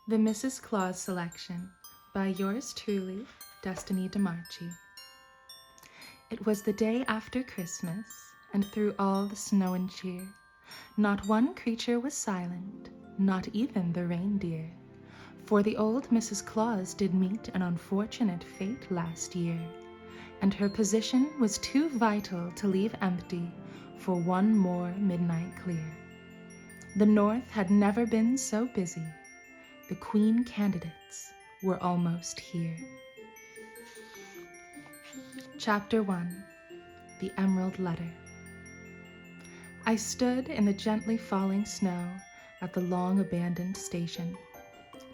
The Mrs. Klaus Selection by yours truly, Destiny DeMarchi. It was the day after Christmas, and through all the snow and cheer, not one creature was silent, not even the reindeer. For the old Mrs. Claus did meet an unfortunate fate last year, and her position was too vital to leave empty for one more midnight clear. The North had never been so busy. The Queen candidates were almost here. Chapter 1. The Emerald Letter. I stood in the gently falling snow at the long-abandoned station,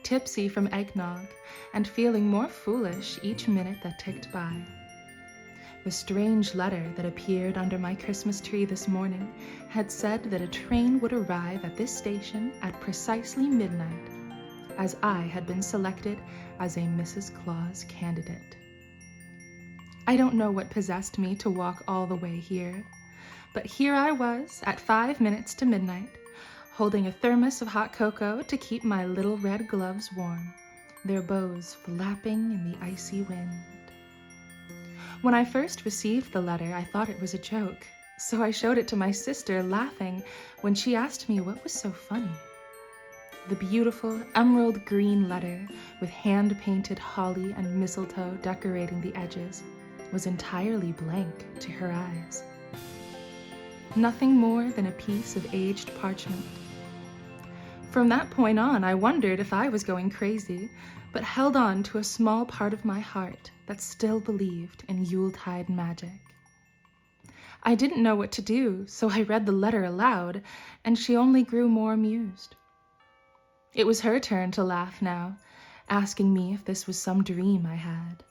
tipsy from eggnog and feeling more foolish each minute that ticked by. The strange letter that appeared under my Christmas tree this morning had said that a train would arrive at this station at precisely midnight, as I had been selected as a Mrs. Claus candidate. I don't know what possessed me to walk all the way here, but here I was at 5 minutes to midnight, holding a thermos of hot cocoa to keep my little red gloves warm, their bows flapping in the icy wind. When I first received the letter, I thought it was a joke, so I showed it to my sister, laughing when she asked me what was so funny. The beautiful emerald green letter with hand-painted holly and mistletoe decorating the edges was entirely blank to her eyes. Nothing more than a piece of aged parchment. From that point on, I wondered if I was going crazy, but held on to a small part of my heart that still believed in Yuletide magic. I didn't know what to do, so I read the letter aloud, and she only grew more amused. It was her turn to laugh now, asking me if this was some dream I had.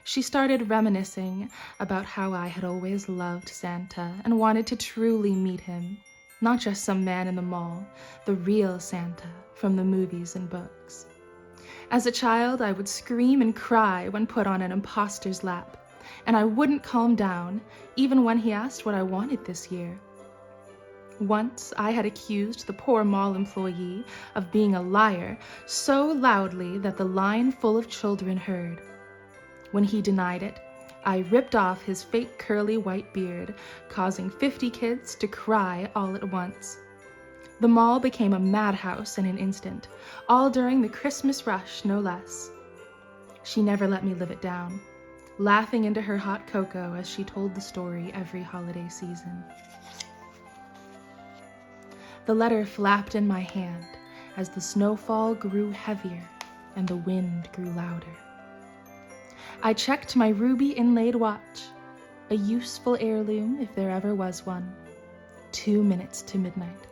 She started reminiscing about how I had always loved Santa and wanted to truly meet him, not just some man in the mall, the real Santa from the movies and books. As a child, I would scream and cry when put on an imposter's lap, and I wouldn't calm down, even when he asked what I wanted this year. Once I had accused the poor mall employee of being a liar so loudly that the line full of children heard. When he denied it, I ripped off his fake curly white beard, causing 50 kids to cry all at once. The mall became a madhouse in an instant, all during the Christmas rush, no less. She never let me live it down, laughing into her hot cocoa as she told the story every holiday season. The letter flapped in my hand as the snowfall grew heavier and the wind grew louder. I checked my ruby inlaid watch, a useful heirloom if there ever was one. 2 minutes to midnight.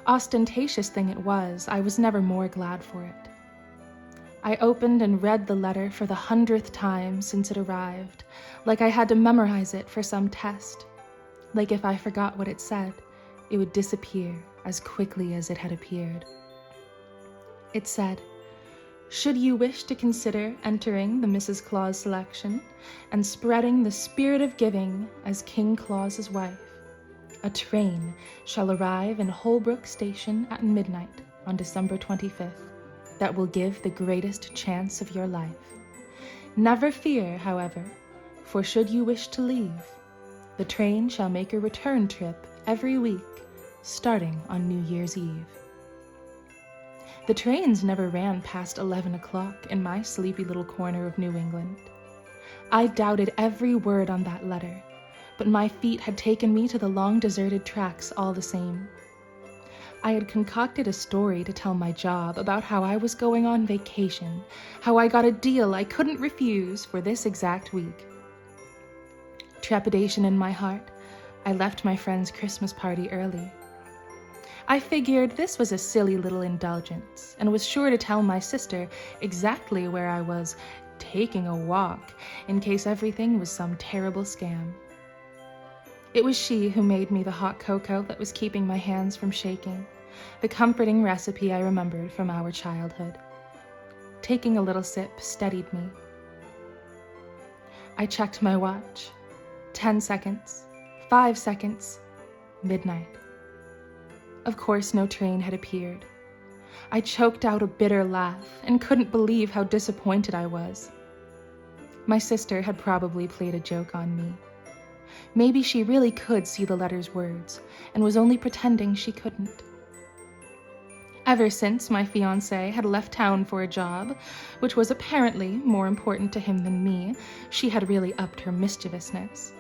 Ostentatious thing it was, I was never more glad for it. I opened and read the letter for the 100th time since it arrived, like I had to memorize it for some test, like if I forgot what it said, it would disappear as quickly as it had appeared. It said, "Should you wish to consider entering the Mrs. Claus Selection and spreading the spirit of giving as King Claus's wife, a train shall arrive in Holbrook Station at midnight on December 25th that will give the greatest chance of your life. Never fear, however, for should you wish to leave, the train shall make a return trip every week, starting on New Year's Eve." The trains never ran past 11 o'clock in my sleepy little corner of New England. I doubted every word on that letter, but my feet had taken me to the long deserted tracks all the same. I had concocted a story to tell my job about how I was going on vacation, how I got a deal I couldn't refuse for this exact week. Trepidation in my heart, I left my friend's Christmas party early. I figured this was a silly little indulgence and was sure to tell my sister exactly where I was taking a walk in case everything was some terrible scam. It was she who made me the hot cocoa that was keeping my hands from shaking, the comforting recipe I remembered from our childhood. Taking a little sip steadied me. I checked my watch. 10 seconds, 5 seconds, midnight. Of course, no train had appeared. I choked out a bitter laugh and couldn't believe how disappointed I was. My sister had probably played a joke on me. Maybe she really could see the letter's words and was only pretending she couldn't. Ever since my fiancé had left town for a job, which was apparently more important to him than me, she had really upped her mischievousness.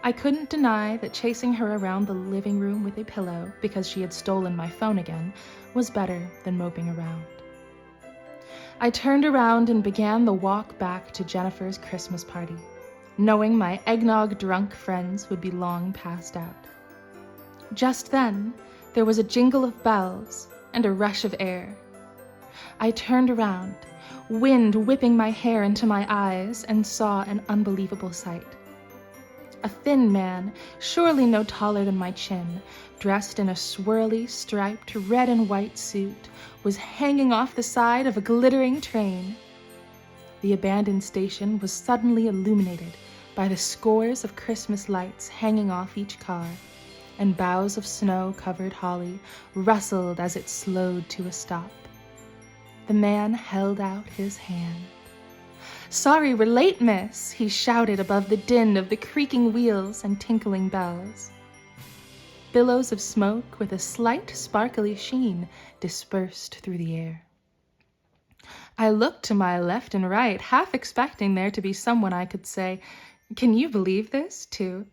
I couldn't deny that chasing her around the living room with a pillow because she had stolen my phone again was better than moping around. I turned around and began the walk back to Jennifer's Christmas party, knowing my eggnog-drunk friends would be long passed out. Just then, there was a jingle of bells and a rush of air. I turned around, wind whipping my hair into my eyes, and saw an unbelievable sight. A thin man, surely no taller than my chin, dressed in a swirly, striped red and white suit, was hanging off the side of a glittering train. The abandoned station was suddenly illuminated by the scores of Christmas lights hanging off each car, and boughs of snow-covered holly rustled as it slowed to a stop. The man held out his hand. "Sorry we're late, miss," he shouted above the din of the creaking wheels and tinkling bells. Billows of smoke with a slight sparkly sheen dispersed through the air. I looked to my left and right, half expecting there to be someone I could say, "Can you believe this?" to.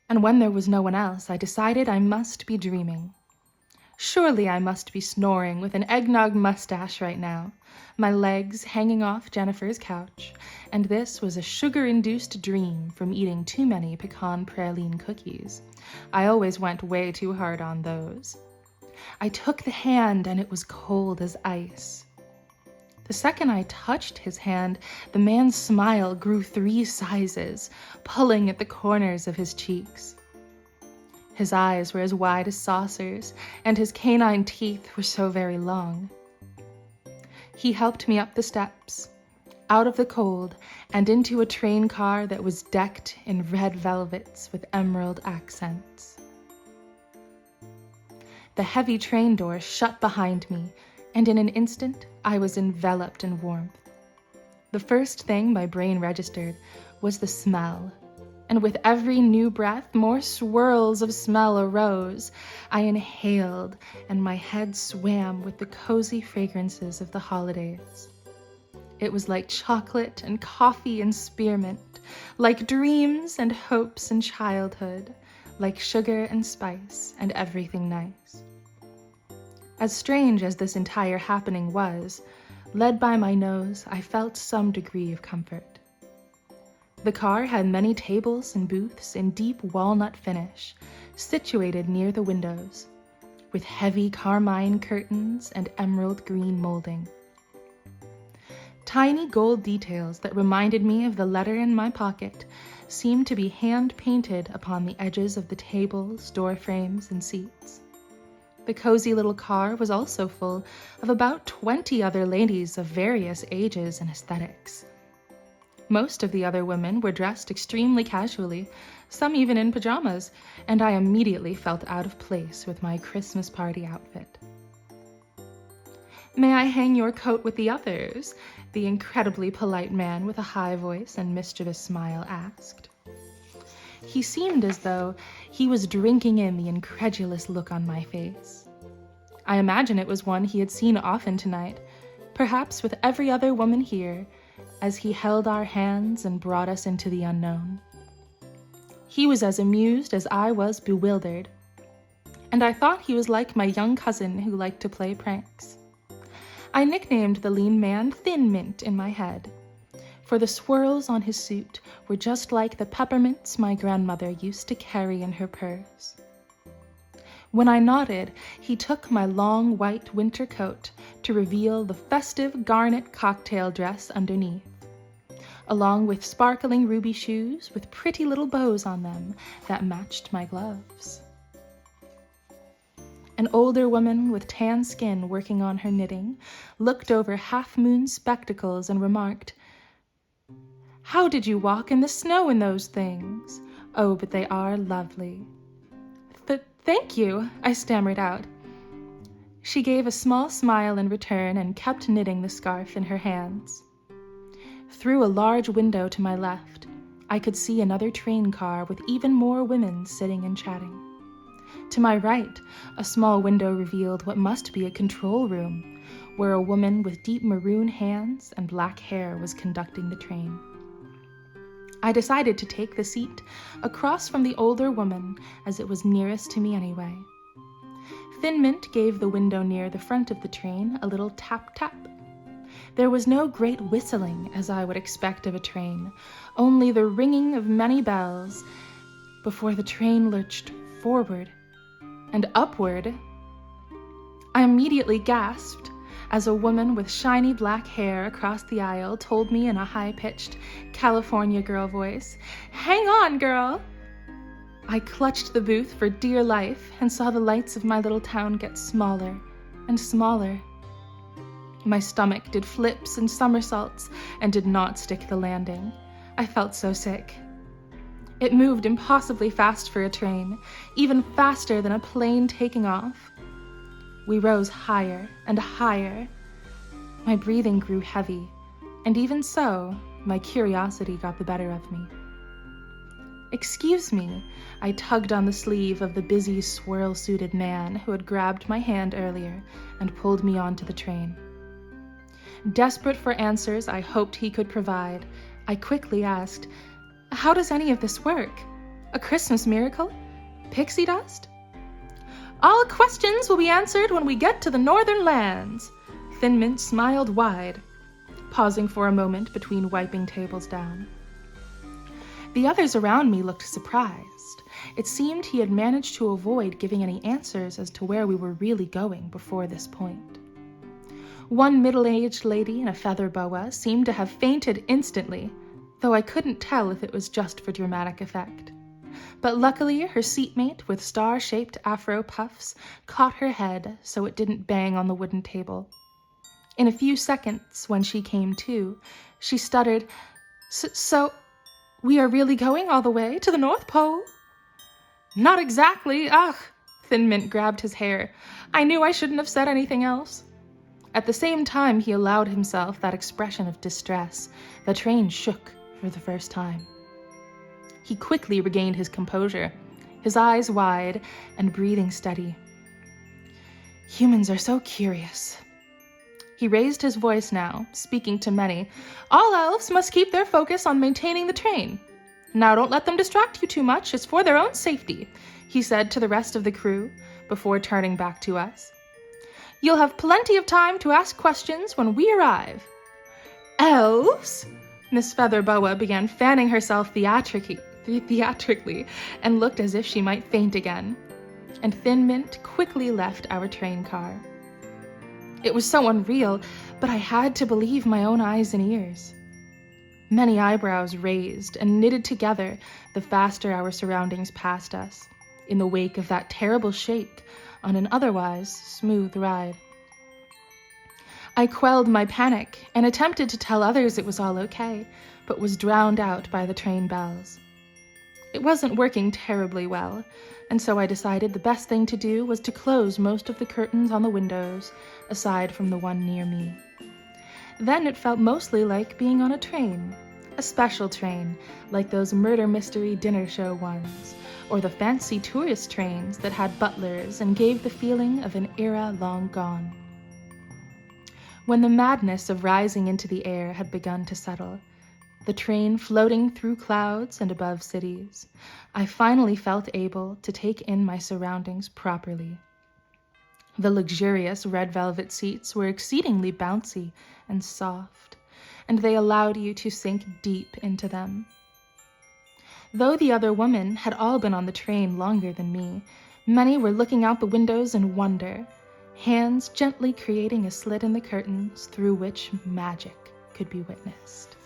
And when there was no one else, I decided I must be dreaming. Surely I must be snoring with an eggnog mustache right now, my legs hanging off Jennifer's couch, and this was a sugar-induced dream from eating too many pecan praline cookies. I always went way too hard on those. I took the hand, and it was cold as ice. The second I touched his hand, the man's smile grew 3 sizes, pulling at the corners of his cheeks. His eyes were as wide as saucers, and his canine teeth were so very long. He helped me up the steps, out of the cold, and into a train car that was decked in red velvets with emerald accents. The heavy train door shut behind me, and in an instant I was enveloped in warmth. The first thing my brain registered was the smell, and with every new breath, more swirls of smell arose. I inhaled, and my head swam with the cozy fragrances of the holidays. It was like chocolate and coffee and spearmint, like dreams and hopes and childhood, like sugar and spice and everything nice. As strange as this entire happening was, led by my nose, I felt some degree of comfort. The car had many tables and booths in deep walnut finish, situated near the windows, with heavy carmine curtains and emerald green molding. Tiny gold details that reminded me of the letter in my pocket seemed to be hand-painted upon the edges of the tables, door frames, and seats. The cozy little car was also full of about 20 other ladies of various ages and aesthetics. Most of the other women were dressed extremely casually, some even in pajamas, and I immediately felt out of place with my Christmas party outfit. "May I hang your coat with the others?" the incredibly polite man with a high voice and mischievous smile asked. He seemed as though he was drinking in the incredulous look on my face. I imagine it was one he had seen often tonight, perhaps with every other woman here, as he held our hands and brought us into the unknown. He was as amused as I was bewildered, and I thought he was like my young cousin who liked to play pranks. I nicknamed the lean man Thin Mint in my head, for the swirls on his suit were just like the peppermints my grandmother used to carry in her purse. When I nodded, he took my long white winter coat to reveal the festive garnet cocktail dress underneath, along with sparkling ruby shoes with pretty little bows on them that matched my gloves. An older woman with tan skin working on her knitting looked over half-moon spectacles and remarked, "How did you walk in the snow in those things? Oh, but they are lovely." "Thank you," I stammered out. She gave a small smile in return and kept knitting the scarf in her hands. Through a large window to my left, I could see another train car with even more women sitting and chatting. To my right, a small window revealed what must be a control room, where a woman with deep maroon hands and black hair was conducting the train. I decided to take the seat across from the older woman, as it was nearest to me anyway. Thin Mint gave the window near the front of the train a little tap-tap. There was no great whistling, as I would expect of a train, only the ringing of many bells before the train lurched forward and upward. I immediately gasped as a woman with shiny black hair across the aisle told me in a high-pitched California girl voice, "Hang on, girl!" I clutched the booth for dear life and saw the lights of my little town get smaller and smaller. My stomach did flips and somersaults and did not stick the landing. I felt so sick. It moved impossibly fast for a train, even faster than a plane taking off. We rose higher and higher. My breathing grew heavy, and even so, my curiosity got the better of me. "Excuse me," I tugged on the sleeve of the busy, swirl-suited man who had grabbed my hand earlier and pulled me onto the train. Desperate for answers I hoped he could provide, I quickly asked, "How does any of this work? A Christmas miracle? Pixie dust?" "All questions will be answered when we get to the northern lands." Thin Mint smiled wide, pausing for a moment between wiping tables down. The others around me looked surprised. It seemed he had managed to avoid giving any answers as to where we were really going before this point. One middle-aged lady in a feather boa seemed to have fainted instantly, though I couldn't tell if it was just for dramatic effect. But luckily, her seatmate with star-shaped afro puffs caught her head so it didn't bang on the wooden table. In a few seconds, when she came to, she stuttered, So, we are really going all the way to the North Pole?" "Not exactly, ugh!" Thin Mint grabbed his hair. "I knew I shouldn't have said anything else." At the same time he allowed himself that expression of distress, the train shook for the first time. He quickly regained his composure, his eyes wide and breathing steady. "Humans are so curious." He raised his voice now, speaking to many. "All elves must keep their focus on maintaining the train. Now don't let them distract you too much, it's for their own safety," he said to the rest of the crew, before turning back to us. "You'll have plenty of time to ask questions when we arrive." "Elves?" Miss Featherboa began fanning herself theatrically and looked as if she might faint again. And Thin Mint quickly left our train car. It was so unreal, but I had to believe my own eyes and ears. Many eyebrows raised and knitted together the faster our surroundings passed us, in the wake of that terrible shake on an otherwise smooth ride. I quelled my panic and attempted to tell others it was all okay, but was drowned out by the train bells. It wasn't working terribly well, and so I decided the best thing to do was to close most of the curtains on the windows, aside from the one near me. Then it felt mostly like being on a train, a special train, like those murder mystery dinner show ones, or the fancy tourist trains that had butlers and gave the feeling of an era long gone. When the madness of rising into the air had begun to settle, the train floating through clouds and above cities, I finally felt able to take in my surroundings properly. The luxurious red velvet seats were exceedingly bouncy and soft, and they allowed you to sink deep into them. Though the other women had all been on the train longer than me, many were looking out the windows in wonder, hands gently creating a slit in the curtains through which magic could be witnessed.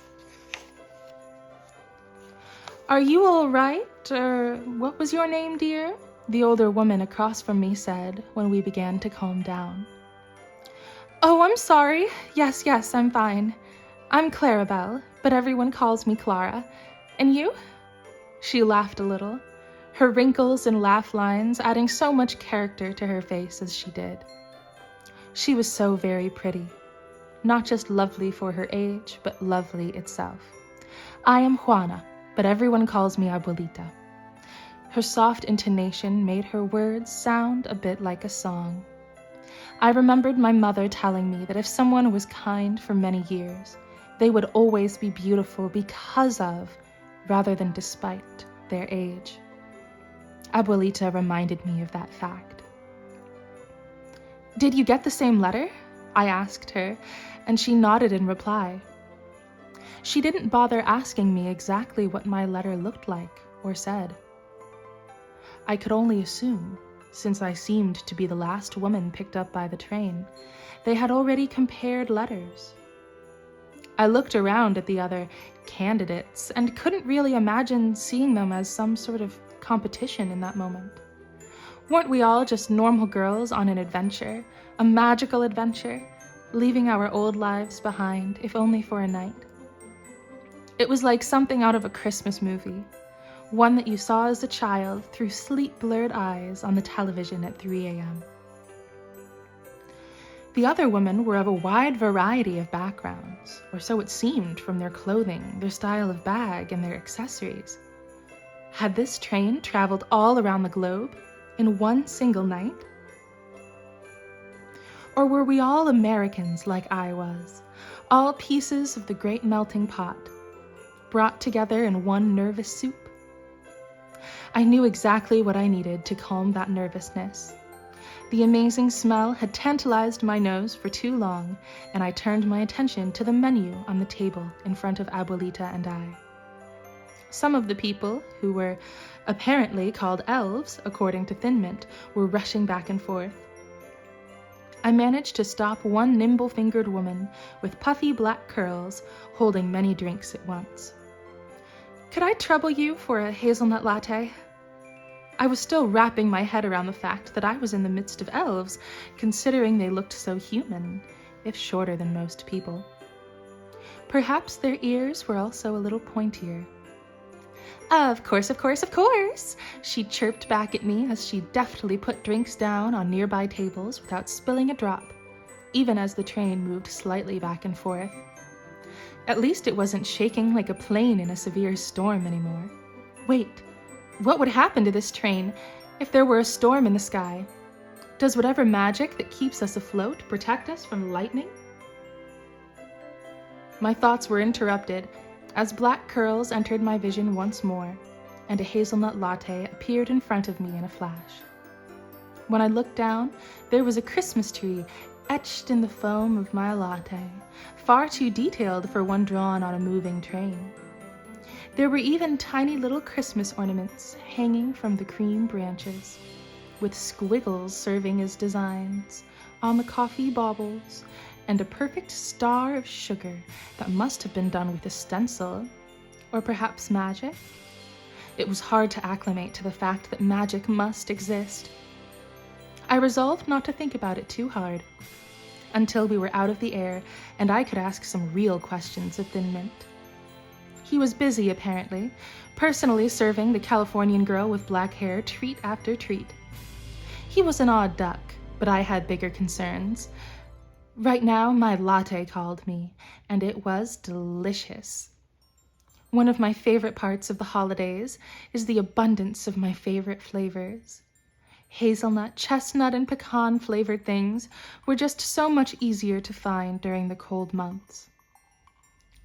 "Are you all right? What was your name, dear?" the older woman across from me said when we began to calm down. "Oh, I'm sorry. Yes, I'm fine. I'm Clarabelle, but everyone calls me Clara. And you?" She laughed a little, her wrinkles and laugh lines adding so much character to her face as she did. She was so very pretty. Not just lovely for her age, but lovely itself. I am Juana, but everyone calls me Abuelita. Her soft intonation made her words sound a bit like a song. I remembered my mother telling me that if someone was kind for many years, they would always be beautiful because of, rather than despite, their age. Abuelita reminded me of that fact. "Did you get the same letter?" I asked her, and she nodded in reply. She didn't bother asking me exactly what my letter looked like or said. I could only assume, since I seemed to be the last woman picked up by the train, they had already compared letters. I looked around at the other candidates and couldn't really imagine seeing them as some sort of competition in that moment. Weren't we all just normal girls on an adventure, a magical adventure, leaving our old lives behind, if only for a night? It was like something out of a Christmas movie, one that you saw as a child through sleep-blurred eyes on the television at 3 a.m. The other women were of a wide variety of backgrounds, or so it seemed from their clothing, their style of bag, and their accessories. Had this train traveled all around the globe in one single night? Or were we all Americans like I was, all pieces of the great melting pot, brought together in one nervous soup? I knew exactly what I needed to calm that nervousness. The amazing smell had tantalized my nose for too long, and I turned my attention to the menu on the table in front of Abuelita and I. Some of the people, who were apparently called elves, according to Thin Mint, were rushing back and forth. I managed to stop one nimble-fingered woman with puffy black curls, holding many drinks at once. "Could I trouble you for a hazelnut latte?" I was still wrapping my head around the fact that I was in the midst of elves, considering they looked so human, if shorter than most people. Perhaps their ears were also a little pointier. Of course, of course, of course," she chirped back at me as she deftly put drinks down on nearby tables without spilling a drop, even as the train moved slightly back and forth. At least it wasn't shaking like a plane in a severe storm anymore. Wait, what would happen to this train if there were a storm in the sky? Does whatever magic that keeps us afloat protect us from lightning? My thoughts were interrupted as black curls entered my vision once more, and a hazelnut latte appeared in front of me in a flash. When I looked down, there was a Christmas tree etched in the foam of my latte, far too detailed for one drawn on a moving train. There were even tiny little Christmas ornaments hanging from the cream branches, with squiggles serving as designs on the coffee baubles, and a perfect star of sugar that must have been done with a stencil, or perhaps magic. It was hard to acclimate to the fact that magic must exist. I resolved not to think about it too hard, until we were out of the air and I could ask some real questions of Thin Mint. He was busy, apparently, personally serving the Californian girl with black hair treat after treat. He was an odd duck, but I had bigger concerns. Right now, my latte called me, and it was delicious. One of my favorite parts of the holidays is the abundance of my favorite flavors. Hazelnut, chestnut, and pecan-flavored things were just so much easier to find during the cold months.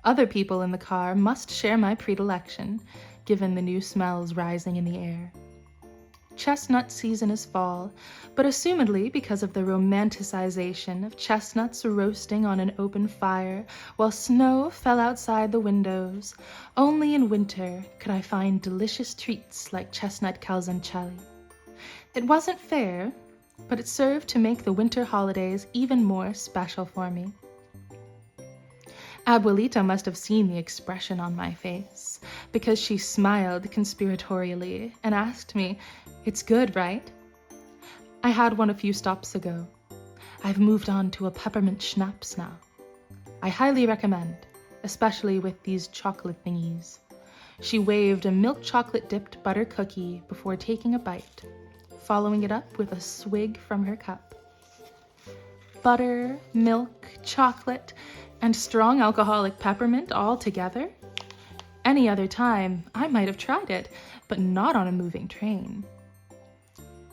Other people in the car must share my predilection, given the new smells rising in the air. Chestnut season is fall, but assumedly because of the romanticization of chestnuts roasting on an open fire while snow fell outside the windows, only in winter could I find delicious treats like chestnut calzoncelli. It wasn't fair, but it served to make the winter holidays even more special for me. Abuelita must have seen the expression on my face, because she smiled conspiratorially and asked me, "It's good, right?" I had one a few stops ago. I've moved on to a peppermint schnapps now. I highly recommend, especially with these chocolate thingies. She waved a milk chocolate-dipped butter cookie before taking a bite, following it up with a swig from her cup. butter, milk, chocolate, and strong alcoholic peppermint all together? Any other time, I might have tried it, but not on a moving train.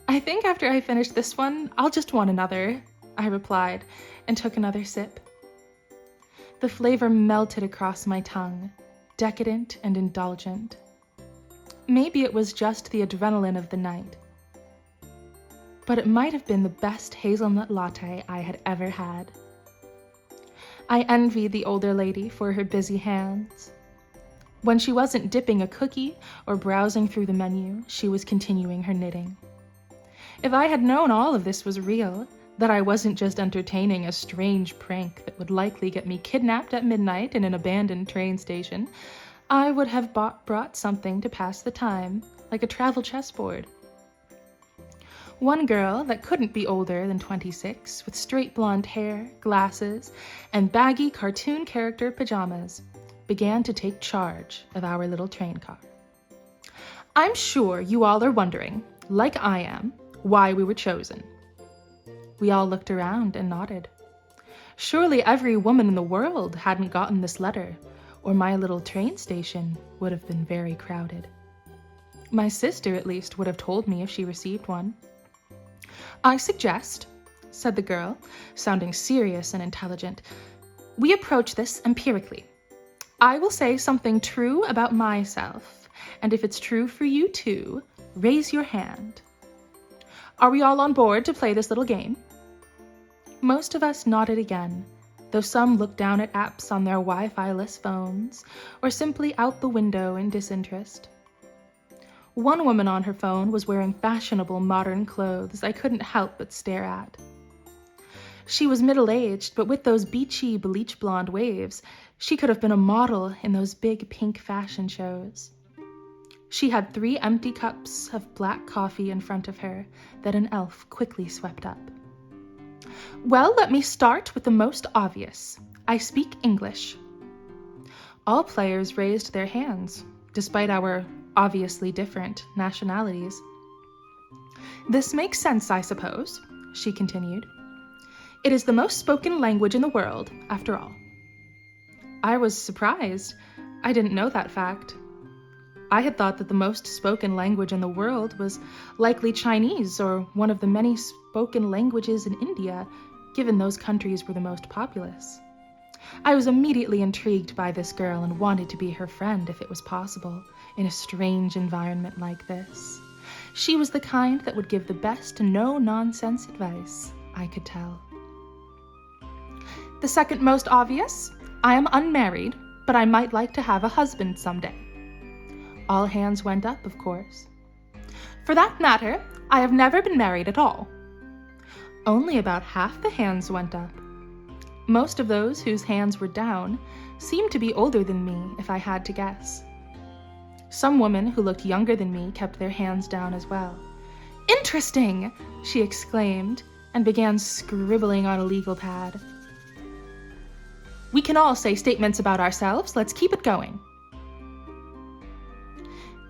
I think after I finish this one, I'll just want another, I replied, and took another sip. The flavor melted across my tongue, decadent and indulgent. Maybe it was just the adrenaline of the night, but it might have been the best hazelnut latte I had ever had. I envied the older lady for her busy hands. When she wasn't dipping a cookie or browsing through the menu, she was continuing her knitting. If I had known all of this was real, that I wasn't just entertaining a strange prank that would likely get me kidnapped at midnight in an abandoned train station, I would have brought something to pass the time, like a travel chessboard. One girl that couldn't be older than 26, with straight blonde hair, glasses, and baggy cartoon character pajamas, began to take charge of our little train car. I'm sure you all are wondering, like I am, why we were chosen. We all looked around and nodded. Surely every woman in the world hadn't gotten this letter, or my little train station would have been very crowded. My sister, at least, would have told me if she received one. I suggest, said the girl, sounding serious and intelligent, we approach this empirically. I will say something true about myself, and if it's true for you too, raise your hand. Are we all on board to play this little game? Most of us nodded again, though some looked down at apps on their Wi-Fi-less phones, or simply out the window in disinterest. One woman on her phone was wearing fashionable modern clothes I couldn't help but stare at. She was middle-aged, but with those beachy bleach blonde waves, she could have been a model in those big pink fashion shows. She had 3 empty cups of black coffee in front of her that an elf quickly swept up. Well, let me start with the most obvious. I speak English. All players raised their hands, despite our obviously different nationalities. This makes sense, I suppose, she continued. It is the most spoken language in the world, after all. I was surprised. I didn't know that fact. I had thought that the most spoken language in the world was likely Chinese or one of the many spoken languages in India, given those countries were the most populous. I was immediately intrigued by this girl and wanted to be her friend if it was possible, in a strange environment like this. She was the kind that would give the best no-nonsense advice, I could tell. The second most obvious, I am unmarried, but I might like to have a husband someday. All hands went up, of course. For that matter, I have never been married at all. Only about half the hands went up. Most of those whose hands were down seemed to be older than me, if I had to guess. Some women who looked younger than me kept their hands down as well. Interesting, she exclaimed, and began scribbling on a legal pad. We can all say statements about ourselves. Let's keep it going.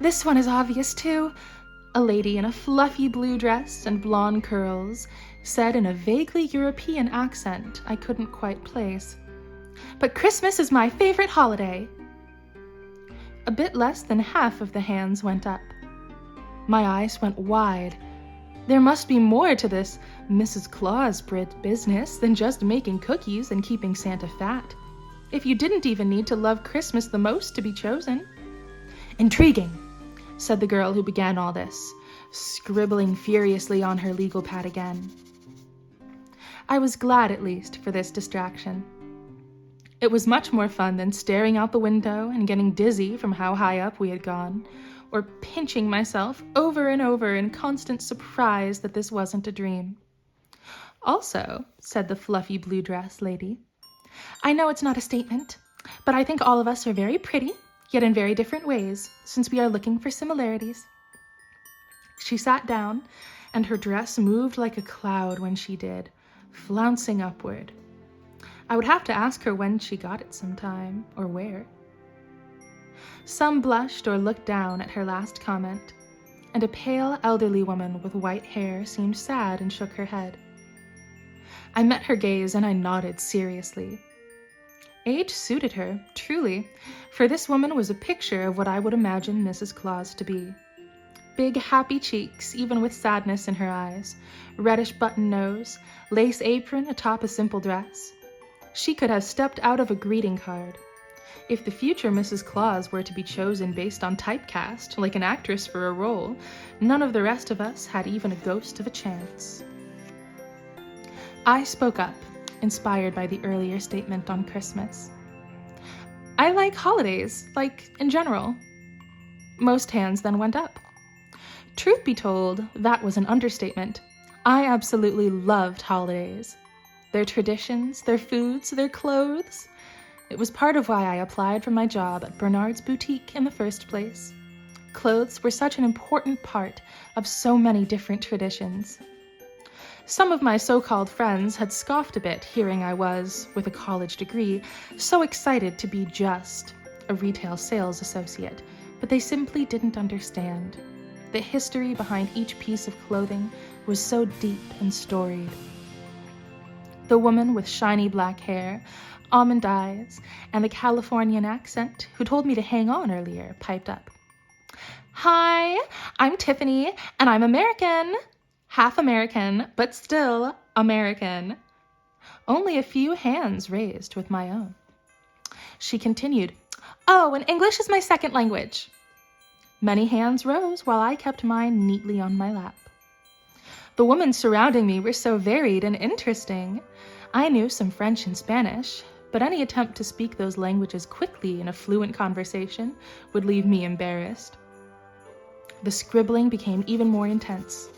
This one is obvious too. A lady in a fluffy blue dress and blonde curls said in a vaguely European accent I couldn't quite place. But Christmas is my favorite holiday. A bit less than half of the hands went up. My eyes went wide. There must be more to this Mrs. Claus business than just making cookies and keeping Santa fat. If you didn't even need to love Christmas the most to be chosen. Intriguing, said the girl who began all this, scribbling furiously on her legal pad again. I was glad, at least, for this distraction. It was much more fun than staring out the window and getting dizzy from how high up we had gone, or pinching myself over and over in constant surprise that this wasn't a dream. Also, said the fluffy blue dress lady, I know it's not a statement, but I think all of us are very pretty, yet in very different ways, since we are looking for similarities. She sat down, and her dress moved like a cloud when she did, flouncing upward. I would have to ask her when she got it sometime, or where. Some blushed or looked down at her last comment, and a pale elderly woman with white hair seemed sad and shook her head. I met her gaze and I nodded seriously. Age suited her, truly, for this woman was a picture of what I would imagine Mrs. Claus to be. Big, happy cheeks, even with sadness in her eyes, reddish button nose, lace apron atop a simple dress. She could have stepped out of a greeting card. If the future Mrs. Claus were to be chosen based on typecast, like an actress for a role, none of the rest of us had even a ghost of a chance. I spoke up, inspired by the earlier statement on Christmas. I like holidays, like in general. Most hands then went up. Truth be told, that was an understatement. I absolutely loved holidays. Their traditions, their foods, their clothes. It was part of why I applied for my job at Bernard's Boutique in the first place. Clothes were such an important part of so many different traditions. Some of my so-called friends had scoffed a bit hearing I was, with a college degree, so excited to be just a retail sales associate, but they simply didn't understand. The history behind each piece of clothing was so deep and storied. The woman with shiny black hair, almond eyes, and a Californian accent who told me to hang on earlier piped up. "Hi, I'm Tiffany, and I'm American. Half American, but still American." Only a few hands raised with my own. She continued, "Oh, and English is my second language." Many hands rose while I kept mine neatly on my lap. The women surrounding me were so varied and interesting. I knew some French and Spanish, but any attempt to speak those languages quickly in a fluent conversation would leave me embarrassed. The scribbling became even more intense.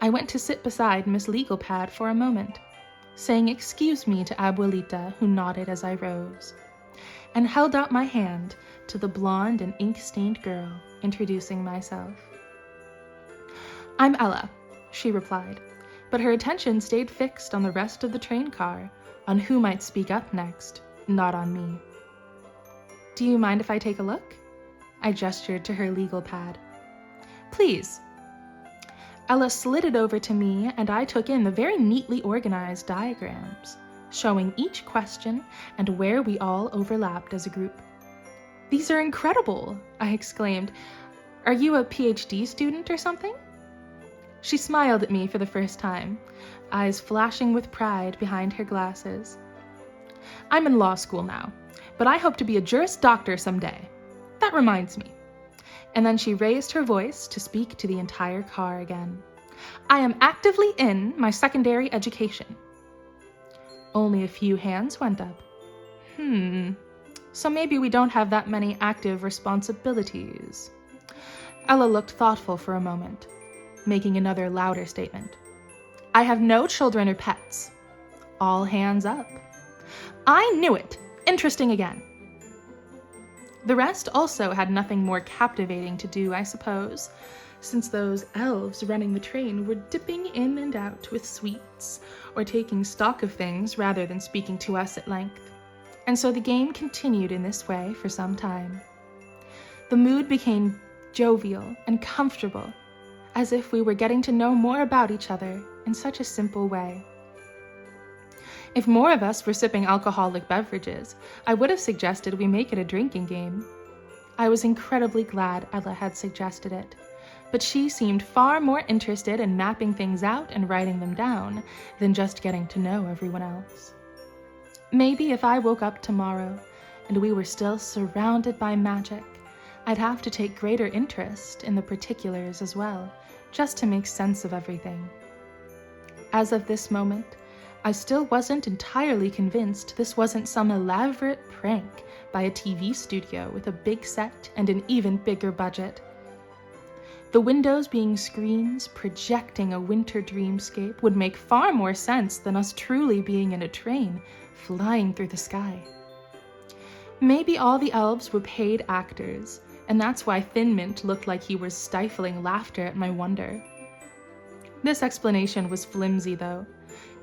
I went to sit beside Miss Legal Pad for a moment, saying "excuse me" to Abuelita, who nodded as I rose, and held out my hand to the blonde and ink-stained girl, introducing myself. "I'm Ella," she replied, but her attention stayed fixed on the rest of the train car, on who might speak up next, not on me. "Do you mind if I take a look?" I gestured to her legal pad. "Please." Ella slid it over to me, and I took in the very neatly organized diagrams, showing each question and where we all overlapped as a group. "These are incredible," I exclaimed. "Are you a PhD student or something?" She smiled at me for the first time, eyes flashing with pride behind her glasses. "I'm in law school now, but I hope to be a Juris Doctor someday. That reminds me." And then she raised her voice to speak to the entire car again. "I am actively in my secondary education." Only a few hands went up. So maybe we don't have that many active responsibilities. Ella looked thoughtful for a moment, making another louder statement. "I have no children or pets." All hands up. "I knew it! Interesting again." The rest also had nothing more captivating to do, I suppose, since those elves running the train were dipping in and out with sweets, or taking stock of things rather than speaking to us at length. And so the game continued in this way for some time. The mood became jovial and comfortable, as if we were getting to know more about each other in such a simple way. If more of us were sipping alcoholic beverages, I would have suggested we make it a drinking game. I was incredibly glad Ella had suggested it, but she seemed far more interested in mapping things out and writing them down than just getting to know everyone else. Maybe if I woke up tomorrow and we were still surrounded by magic, I'd have to take greater interest in the particulars as well, just to make sense of everything. As of this moment, I still wasn't entirely convinced this wasn't some elaborate prank by a TV studio with a big set and an even bigger budget. The windows being screens projecting a winter dreamscape would make far more sense than us truly being in a train flying through the sky. Maybe all the elves were paid actors, and that's why Thin Mint looked like he was stifling laughter at my wonder. This explanation was flimsy, though,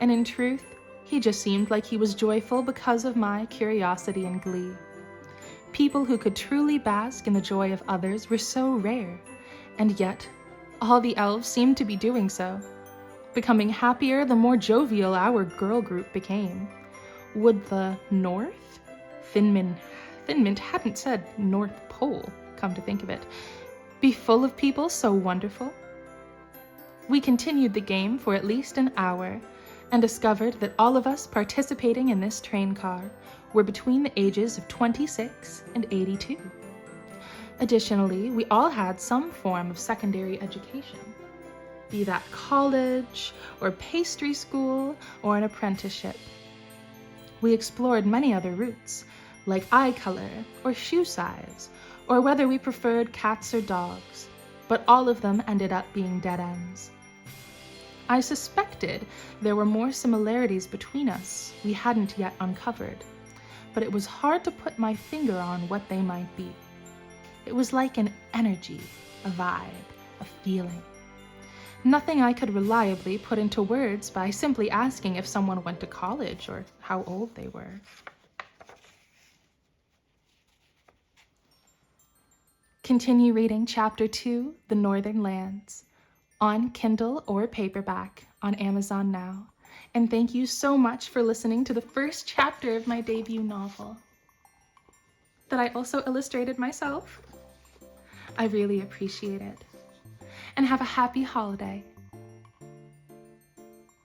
and in truth, he just seemed like he was joyful because of my curiosity and glee. People who could truly bask in the joy of others were so rare, and yet all the elves seemed to be doing so. becoming happier the more jovial our girl group became. Would the North? Finmint hadn't said North Pole, come to think of it. Be full of people so wonderful? We continued the game for at least an hour and discovered that all of us participating in this train car were between the ages of 26 and 82. Additionally, we all had some form of secondary education, be that college or pastry school or an apprenticeship. We explored many other routes, like eye color or shoe size, or whether we preferred cats or dogs, but all of them ended up being dead ends. I suspected there were more similarities between us we hadn't yet uncovered, but it was hard to put my finger on what they might be. It was like an energy, a vibe, a feeling. Nothing I could reliably put into words by simply asking if someone went to college or how old they were. Continue reading Chapter 2, The Northern Lands, on Kindle or paperback on Amazon now. And thank you so much for listening to the first chapter of my debut novel that I also illustrated myself. I really appreciate it. And have a happy holiday.